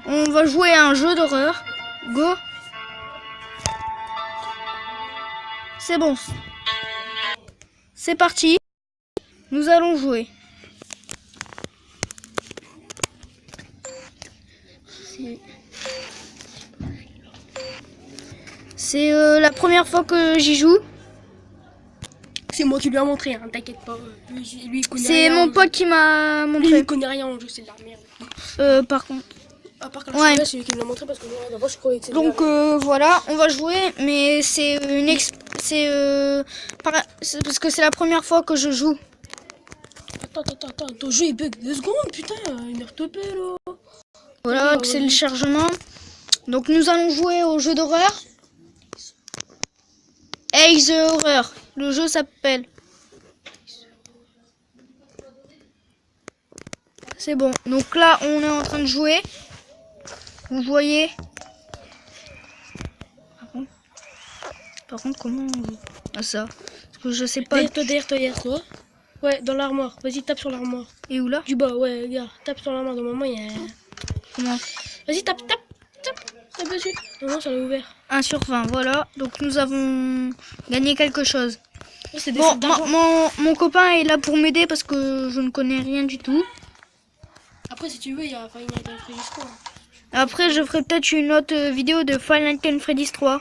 On va jouer à un jeu d'horreur. Go. C'est bon. C'est parti. Nous allons jouer. C'est la première fois que j'y joue. C'est moi qui lui ai montré, hein, t'inquiète pas. Lui, il connaît C'est rien. mon pote qui m'a Lui, montré. il connaît rien en jeu, c'est de la merde. Par contre. À part que Ouais. c'est lui qui me l'a montré parce que moi, d'abord, je croyais que c'était. Donc voilà, on va jouer, mais c'est c'est parce que c'est la première fois que je joue. Attends, ton jeu il bug 2 secondes, putain, une heure topée là. Voilà, c'est le chargement. Donc nous allons jouer au jeu d'horreur. Hey the Horror. Le jeu s'appelle. C'est bon. Donc là, on est en train de jouer. Vous voyez. Par contre, comment on joue? Ah ça. Parce que je sais pas. Derrière toi. Ouais, dans l'armoire. Vas-y, tape sur l'armoire. Et où là? Du bas, ouais, regarde. Tape sur l'armoire. Dans le moment, il y a. Comment? Vas-y, tape dessus. Non, ça l'a ouvert. 1 sur 20, voilà. Donc nous avons gagné quelque chose. Oh, c'est Bon, mon copain est là pour m'aider parce que je ne connais rien du tout. Après, si tu veux, il y a Final Fantasy Freddy's 3. Après, je ferai peut-être une autre vidéo de Final Fantasy Freddy's 3.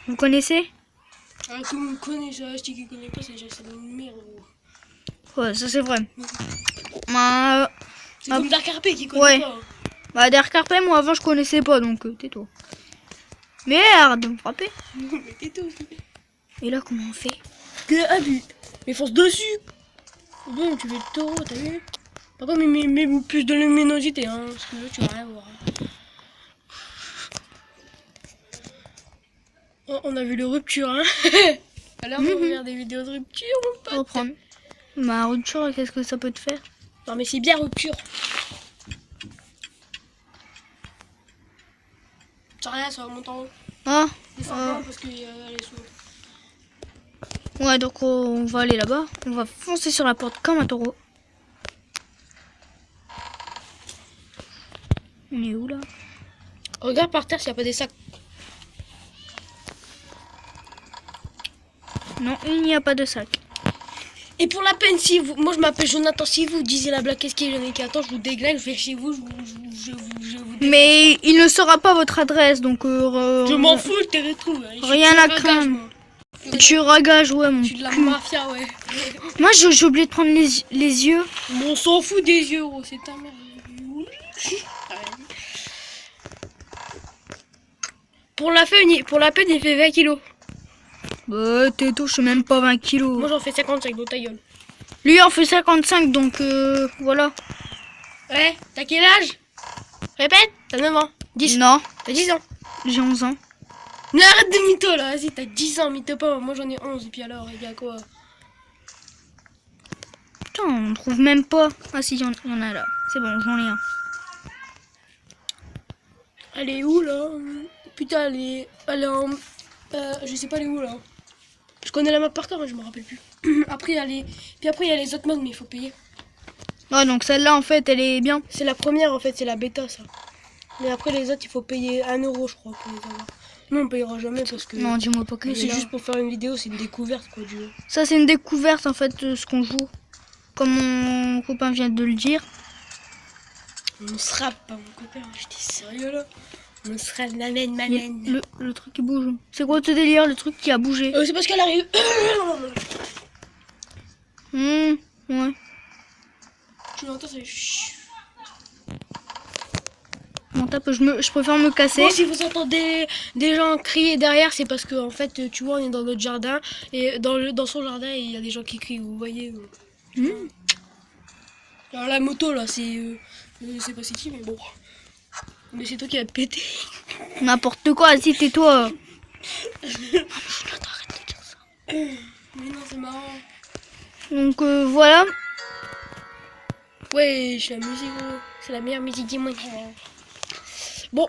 Vous connaissez? Tout le monde connaît ça. Je dis qu'il connaît pas, c'est une merde. Ouais, ça c'est vrai. C'est comme Dark RP qui connaît Ouais. pas. Bah, Dark Carpet, moi avant je connaissais pas donc tais-toi. Merde, de me frapper. Mais tais-toi. Et là, comment on fait? Que abus. Mais fonce dessus. Bon, tu fais le taureau, t'as vu? Par contre, mais plus de luminosité, hein. Parce que là, tu vas rien voir. Oh, on a vu le rupture, hein. Alors, on regarde des vidéos de rupture, mon pote. Reprendre. Ma rupture, qu'est-ce que ça peut te faire? Non, mais c'est bien rupture. C'est rien, ça remonte en haut. Ah, Descends parce qu'elle est sous. ouais, donc on va aller là-bas. On va foncer sur la porte comme un taureau. On est où là? Regarde par terre s'il n'y a pas des sacs. Non, il n'y a pas de sac. Et pour la peine, si vous, moi je m'appelle Jonathan, si vous disiez la blague, qu'est-ce qu'il y a, Jonathan, attends, je vous déglingue, je vais chez vous, je vous Mais il ne saura pas votre adresse, donc je m'en fous, je te retrouve. rien à craindre. Tu ragages, ouais, mon Je suis de la cul. mafia, ouais. Moi, j'ai oublié de prendre les yeux. Mais on s'en fout des yeux, gros, c'est ta mère. Pour la peine, il fait 20 kilos. Bah, tais-toi, je fais même pas 20 kilos. Moi j'en fais 55, dans ta gueule. Lui en fait 55, donc voilà. Ouais, t'as quel âge? Répète, t'as 9 ans. 10. Non, T'as 10 ans. j'ai 11 ans. Mais arrête de mytho là, vas-y, t'as 10 ans, mytho pas. Moi j'en ai 11, et puis alors, il y a quoi? Putain, on trouve même pas. Ah si, il y en a là. C'est bon, j'en ai un. Elle est où là? Putain, elle est en. Je sais pas elle est où là. Je connais la map par cœur, mais je me rappelle plus. Après, puis après, il y a les autres modes, mais il faut payer. Ouais, donc celle-là, en fait, elle est bien. C'est la première en fait, c'est la bêta ça. Mais après, les autres, il faut payer 1 euro, je crois, pour les avoir. Nous, on payera jamais parce que. Non, dis-moi pas que Nous, c'est là. juste pour faire une vidéo, c'est une découverte quoi, du jeu. Ça, c'est une découverte, en fait, de ce qu'on joue. Comme mon copain vient de le dire. On se rappe, pas mon copain, j'étais sérieux là. On se rappe, m'amène. Le truc qui bouge. C'est quoi ce délire, le truc qui a bougé? C'est parce qu'elle arrive. Ouais. Tu l'entends, c'est. Bon, je préfère me casser. Bon, si vous entendez des gens crier derrière, c'est parce que en fait, tu vois, on est dans notre jardin et dans son jardin, il y a des gens qui crient. Vous voyez. Alors la moto là, c'est pas c'est qui, mais bon. Mais c'est toi qui as pété. N'importe quoi, si tais-toi. Mais non, c'est marrant. Donc voilà. Ouais, je suis la musique, gros. C'est la meilleure musique du monde. Bon,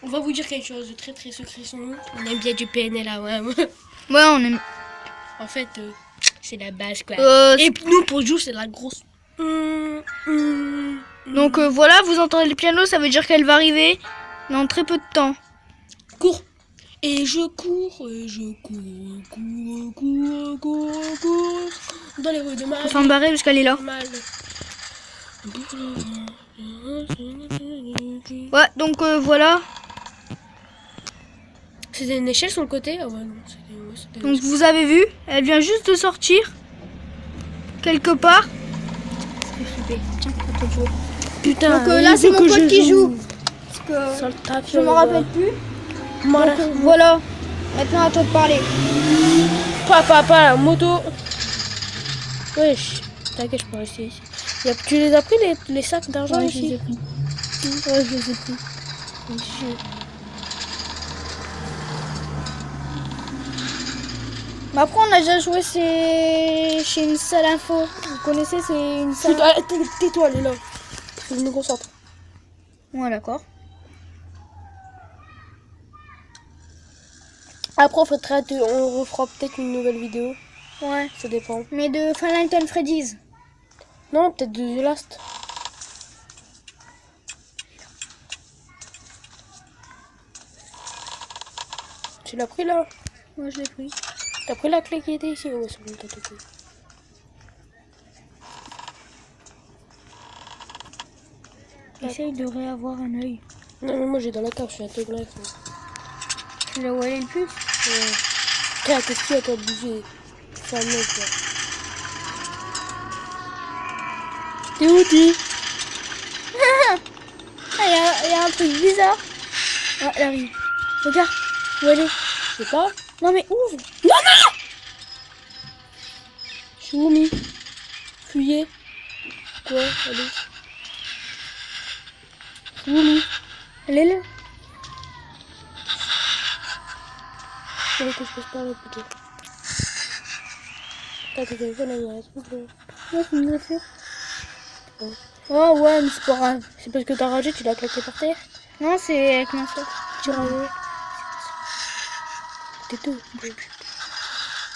on va vous dire quelque chose de très très secret sur nous. On aime bien du PNL là, ouais. Ouais, on aime. En fait, c'est la base quoi. Euh, Et nous pour jouer, c'est la grosse. Donc voilà, vous entendez le piano, ça veut dire qu'elle va arriver dans très peu de temps. Cours. Et je cours, cours. Dans les rues de ma Enfin barrer jusqu'à elle est là. mal. Ouais, donc voilà. C'était une échelle sur le côté? Ah ouais, non, c'était Donc vous avez vu, elle vient juste de sortir. Quelque part. Tiens, à toi de jouer. putain, Donc là, c'est mon pote qui joue. Parce que je me rappelle plus. Donc voilà. Maintenant à toi de parler. Papa, la moto. Wesh, t'inquiète, je peux rester ici. Tu les as pris les sacs d'argent Ouais, ici? je les ai pris. Ouais, je les ai pris. Mais après, on a déjà joué chez une salle info. Vous connaissez, c'est une salle. Putain, tais-toi, elle est là. Faut que je me concentre. Ouais, d'accord. Après, on refera peut-être une nouvelle vidéo. Ouais. Ça dépend. Mais de Five Nights at Freddy's. Non, peut-être de The Last. Tu l'as pris là? Moi, je l'ai pris. T'as pris la clé qui était ici? Ouais, c'est bon, t'as tout pris. Essaye de réavoir un œil. Non, mais moi j'ai dans la cave, je suis un peu bref. Tu l'as où elle est le plus? Ouais. Tiens, qu'est-ce qu'il y a toi bouger? C'est un mec là. T'es où, tu? Ah, il y a un truc bizarre. Ah, elle arrive. Regarde. Où elle est? Je sais pas. Non, mais ouvre. Non, non! Je suis où, Mi? Fuyez. Quoi? Allez. Je suis où, Mi? Elle est là. Je que je passe par là plutôt. T'as ton téléphone à moi, s'il te plaît. Ouais, c'est une voiture. Oh, ouais, mais c'est pas grave. C'est parce que t'as ragé, tu l'as claqué par terre? Non, c'est avec ma soeur. Tu rages. T'es tout.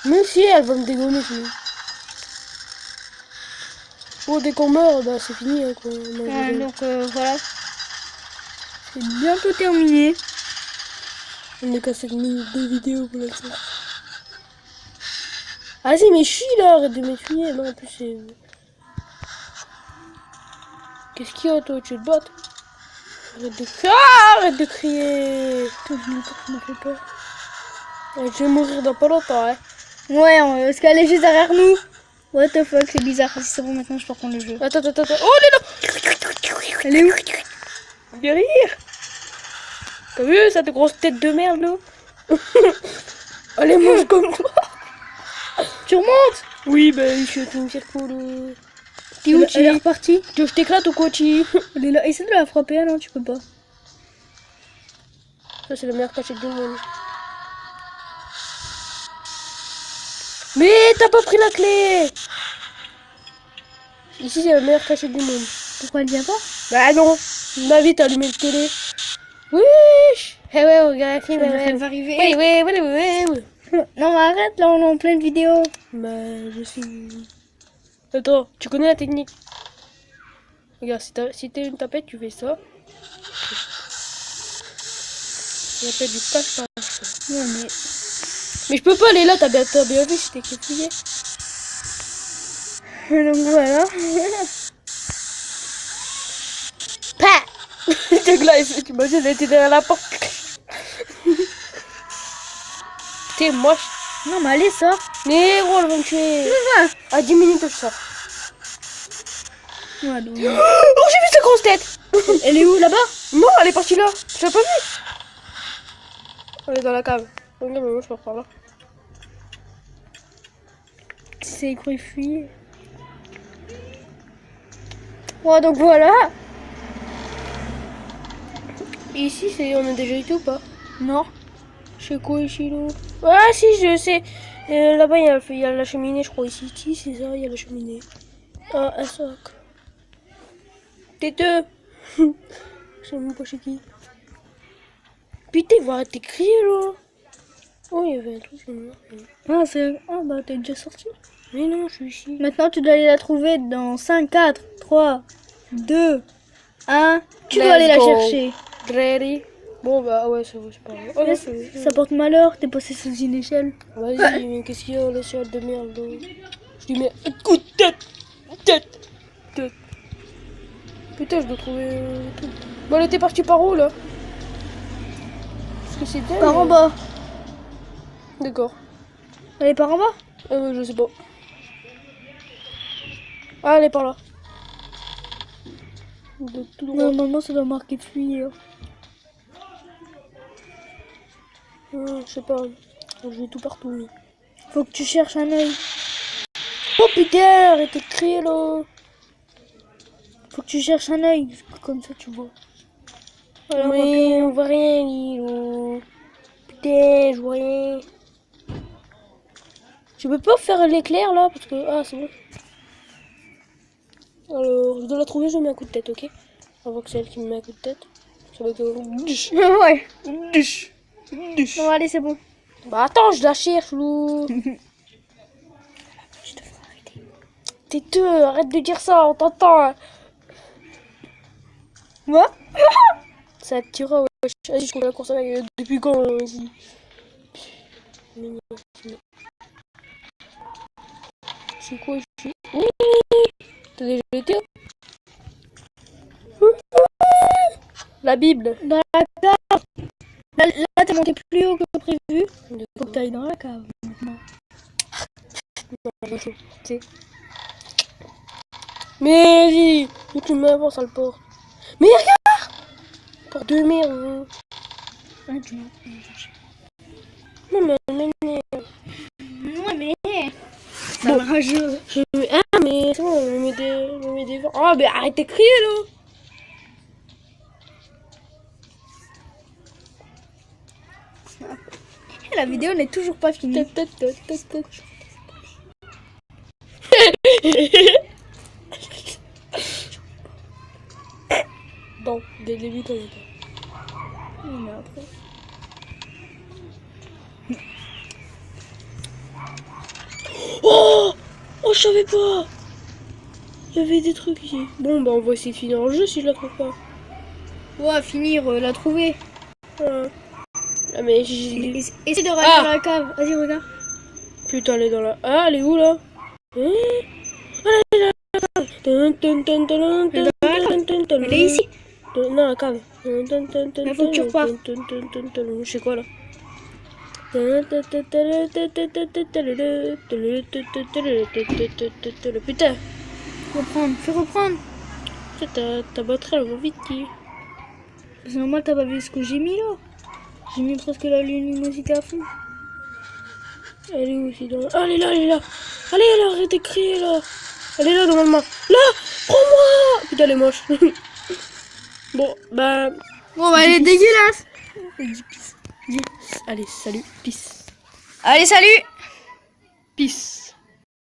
Mais si, elle va me dégommer sinon. Oh, dès qu'on meurt, bah c'est fini. Hein, quoi. Ouais, donc voilà. C'est bientôt terminé. On est qu'à 5 minutes de vidéo pour l'instant. Ah si, mais je suis là, arrête de m'essuyer. Non, en plus c'est... Qu'est-ce qu'il y a toi? Tu te bottes? Arrête de crier. Tout le monde m'a fait peur. Ouais, je vais mourir dans pas longtemps, hein. Ouais, parce qu'elle est juste derrière nous. What the fuck, c'est bizarre. C'est bon, maintenant je peux reprendre le jeu. Attends. Oh, elle est là. Elle est où? Derrière. T'as vu cette grosse tête de merde là? Allez, mange comme moi. Tu remontes? Oui, ben je suis une circule. T'es où? Elle est Chi? repartie. Tu veux que je t'éclate ou quoi, Chi? Elle est là. Essaie de la frapper. Ah non, tu peux pas. Ça, c'est la meilleure cachette du monde. Mais t'as pas pris la clé! Ici, c'est la meilleure cachette du monde. Pourquoi elle vient pas? Bah non! Ma vie, t'as allumé le télé. Oui! Eh ouais, regarde la film, Elle va arriver. Oui. Non, mais arrête, là, on est en pleine vidéo. Bah, je suis... Attends, tu connais la technique? Regarde, si t'es une tapette, tu fais ça. Ça s'appelle du passe-passe. Non, mais... Mais je peux pas aller là, t'as bien vu, c'était crié. Donc voilà. Pah! T'es glace, tu imagines, elle était derrière la porte. T'es moche. Non, mais allez, sors. Mais gros, elle va me tuer. À 10 minutes, je sors. Ouais, donc... Oh, j'ai vu sa grosse tête. Elle est où, là-bas? Non, elle est partie là. Tu l'as pas vu? Elle est dans la cave. Regarde, mais moi, je pars par là. C'est quoi, il fuit. Ouais, donc voilà. Et ici, on a déjà été ou pas? Non. C'est quoi ici, là? Ah, si, je sais. Là-bas, il y a la cheminée, je crois. Ici, c'est ça, il y a la cheminée. Ah, un sac. Têteux. Je sais même pas chez qui. Putain, il va arrêter de crier, là. Oh, il y avait un truc. Ah, c'est... Ah, bah, t'es déjà sorti. Mais non, je suis ici. Maintenant, tu dois aller la trouver dans 5, 4, 3, 2, 1. Tu dois Let's aller la go. chercher. Ready. Bon bah ouais, c'est pas grave. Oh, non, Ça porte malheur, t'es passé sous une échelle. Vas-y, mais qu'est-ce qu'il y a, l'échelle de merde là. Je lui mets un coup de tête. Putain, je dois trouver le truc. Bon, elle était partie par où là? Parce que c'était. Par en bas. D'accord. Elle est par en bas? Je sais pas. Ah, elle est par là. De tout droit. Normalement, ça doit marquer fuir. Je sais pas. J'ai tout partout mis. Faut que tu cherches un œil. Oh putain, arrête de crier là. Faut que tu cherches un œil. Comme ça, tu vois. Voilà, Mais on voit rien, Lilo. Putain, je vois rien. Tu peux pas faire l'éclair là parce que. Ah, c'est bon. Alors, je dois la trouver, je mets un coup de tête, ok? Avant que c'est elle qui me met un coup de tête. Ça va être. Ouais. Non, allez, c'est bon. Bah attends, je la cherche, Lou. Tais-toi, arrête de dire ça, on t'entend. Hein. Moi? Ça te tirera, ouais. Vas-y, je compte la course avec. Depuis quand ici? C'est quoi ici? T'as déjà été? La Bible. Dans la cave. Là, t'es monté plus haut que prévu. Faut que t'ailles dans la cave maintenant. Mais vas-y, où tu m'avances à le porte. Mais regarde! Pour deux merdes. Ah, tu m'as cherché. Non mais Ouais, mais. C'est un rageux. je mets... Ah mais c'est bon, je mets des vents. Ah mais arrête de crier là! La vidéo n'est toujours pas finie. Bon, dès le début, t'en as pas. Mais après. Oh! Oh, je savais pas! Il y avait des trucs ici. Bon, bah, on va essayer de finir le jeu si je la trouve pas. Ouais, finir, la trouver. Ah, mais j'ai. Essaye de regarder dans la cave. Vas-y, regarde. Putain, elle est dans la. Ah, elle est où là? Hein? Ah, elle est dans la cave! Elle est ici. Non, la cave. Il faut que tu repars. Je sais quoi là? Putain, Reprendre. Fais reprendre. ta batterie elle va vite. C'est normal, t'as pas vu ce que j'ai mis là. J'ai mis presque la luminosité à fond. Elle est où aussi dans... Ah, elle est là, elle est là. Allez, elle arrête de crier là. Elle est là normalement. Là, prends-moi. Putain, elle est moche. Bon, bah... Bon, bah, elle est dégueulasse. Allez, salut, peace. Allez, salut. Peace.